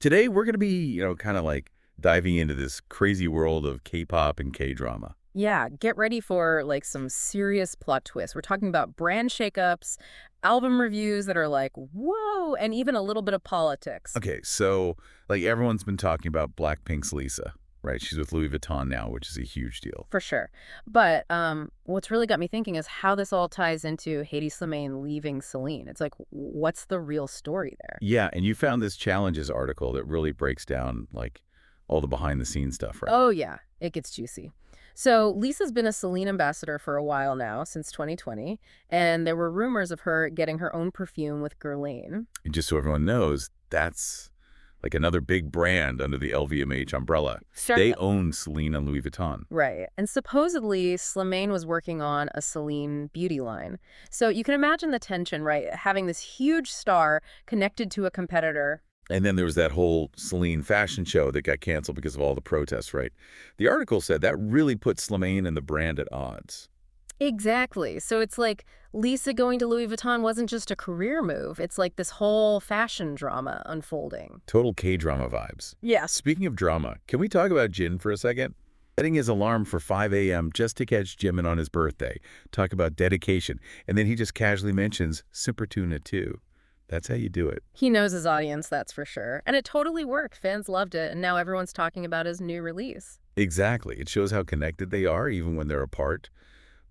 Today, we're going to be, kind of like diving into this crazy world of K-pop and K-drama. Yeah, get ready for like some serious plot twists. We're talking about brand shakeups, album reviews that are like, whoa, and even a little bit of politics. Okay, so like everyone's been talking about Blackpink's Lisa, right? She's with Louis Vuitton now, which is a huge deal. For sure. But what's really got me thinking is how this all ties into Hedy Slimane leaving Celine. It's like, what's the real story there? Yeah, and you found this Challenges article that really breaks down like all the behind-the-scenes stuff, right? Oh, yeah, it gets juicy. So Lisa's been a Celine ambassador for a while now, since 2020, and there were rumors of her getting her own perfume with Guerlain. And just so everyone knows, that's like another big brand under the LVMH umbrella. They own Celine and Louis Vuitton. Right. And supposedly, Slimane was working on a Celine beauty line. So you can imagine the tension, right? Having this huge star connected to a competitor. And then there was that whole Celine fashion show that got canceled because of all the protests, right? The article said that really put Slimane and the brand at odds. Exactly. So it's like Lisa going to Louis Vuitton wasn't just a career move. It's like this whole fashion drama unfolding. Total K-drama vibes. Yes. Speaking of drama, can we talk about Jin for a second? Setting his alarm for 5 a.m. just to catch Jimin on his birthday. Talk about dedication. And then he just casually mentions Simpertuna too. That's how you do it. He knows his audience, that's for sure. And it totally worked. Fans loved it. And now everyone's talking about his new release. Exactly. It shows how connected they are even when they're apart.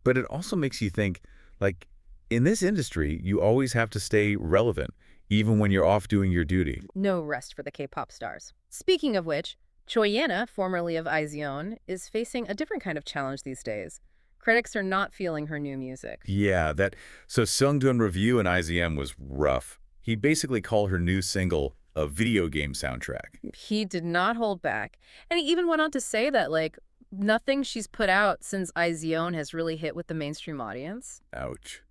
But it also makes you think, like, in this industry, you always have to stay relevant, even when you're off doing your duty. No rest for the K-pop stars. Speaking of which, Choi Yena, formerly of IZON, is facing a different kind of challenge these days. Critics are not feeling her new music. Yeah, so Sungdun Review in IZM was rough. He basically called her new single a video game soundtrack. He did not hold back. And he even went on to say that, like, nothing she's put out since IZON has really hit with the mainstream audience. Ouch.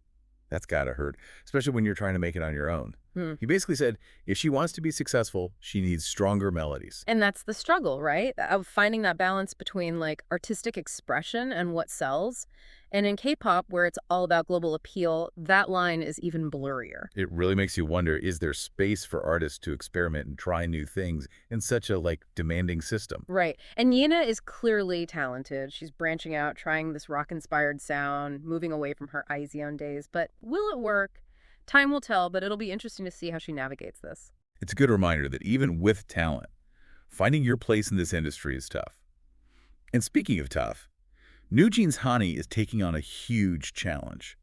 That's gotta hurt, especially when you're trying to make it on your own. He basically said if she wants to be successful, she needs stronger melodies. And that's the struggle, right? Of finding that balance between, like, artistic expression and what sells. And in K-pop, where it's all about global appeal, that line is even blurrier. It really makes you wonder, is there space for artists to experiment and try new things in such a, like, demanding system? Right. And Yena is clearly talented. She's branching out, trying this rock-inspired sound, moving away from her IZON days. But will it work? Time will tell, but it'll be interesting to see how she navigates this. It's a good reminder that even with talent, finding your place in this industry is tough. And speaking of tough, NewJeans' Hanni is taking on a huge challenge.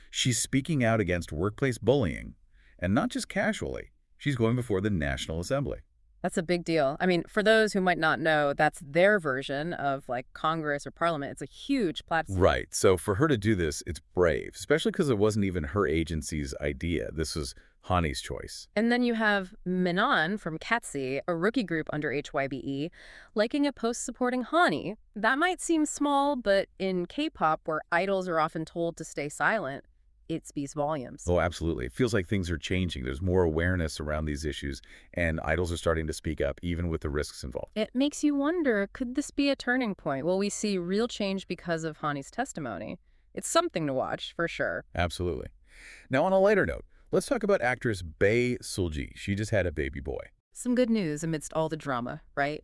She's speaking out against workplace bullying, and not just casually. She's going before the National Assembly. That's a big deal. I mean, for those who might not know, that's their version of like Congress or Parliament. It's a huge platform. Right. So for her to do this, it's brave, especially because it wasn't even her agency's idea. This was Hanni's choice. And then you have Minan from Catzy, a rookie group under HYBE, liking a post supporting Hanni. That might seem small, but in K-pop, where idols are often told to stay silent, it speaks volumes. Oh, absolutely. It feels like things are changing. There's more awareness around these issues, and idols are starting to speak up, even with the risks involved. It makes you wonder, could this be a turning point? Will we see real change because of Hanni's testimony? It's something to watch, for sure. Absolutely. Now, on a lighter note, let's talk about actress Bae Sulji. She just had a baby boy. Some good news amidst all the drama, right?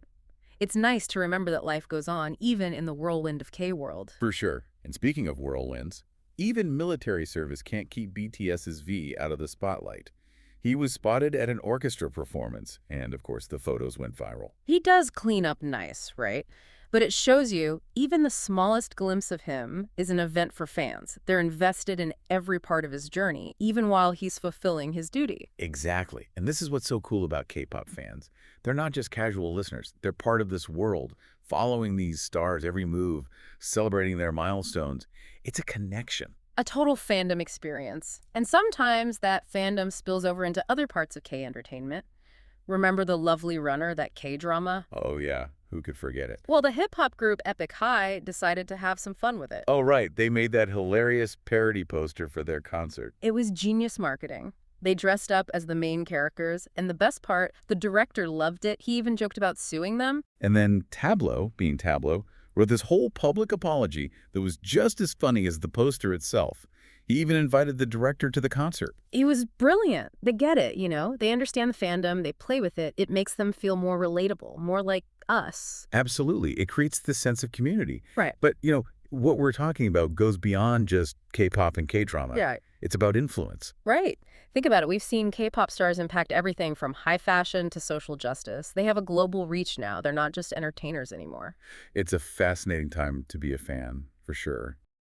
It's nice to remember that life goes on, even in the whirlwind of K-world. For sure. And speaking of whirlwinds, even military service can't keep BTS's V out of the spotlight. He was spotted at an orchestra performance, and of course the photos went viral. He does clean up nice, right? But it shows you, even the smallest glimpse of him is an event for fans. They're invested in every part of his journey, even while he's fulfilling his duty. Exactly. And this is what's so cool about K-pop fans. They're not just casual listeners. They're part of this world, following these stars' every move, celebrating their milestones. It's a connection. A total fandom experience. And sometimes that fandom spills over into other parts of K-entertainment. Remember the lovely runner, that K-drama? Oh, yeah. Who could forget it? Well, the hip-hop group Epic High decided to have some fun with it. Oh, right. They made that hilarious parody poster for their concert. It was genius marketing. They dressed up as the main characters, and the best part, the director loved it. He even joked about suing them. And then Tableau, being Tableau, wrote this whole public apology that was just as funny as the poster itself. He even invited the director to the concert. It was brilliant. They get it, you know? They understand the fandom, they play with it. It makes them feel more relatable, more like us. Absolutely. It creates this sense of community. Right. But, what we're talking about goes beyond just K-pop and K-drama. Yeah. It's about influence. Right. Think about it. We've seen K-pop stars impact everything from high fashion to social justice. They have a global reach now. They're not just entertainers anymore. It's a fascinating time to be a fan, for sure.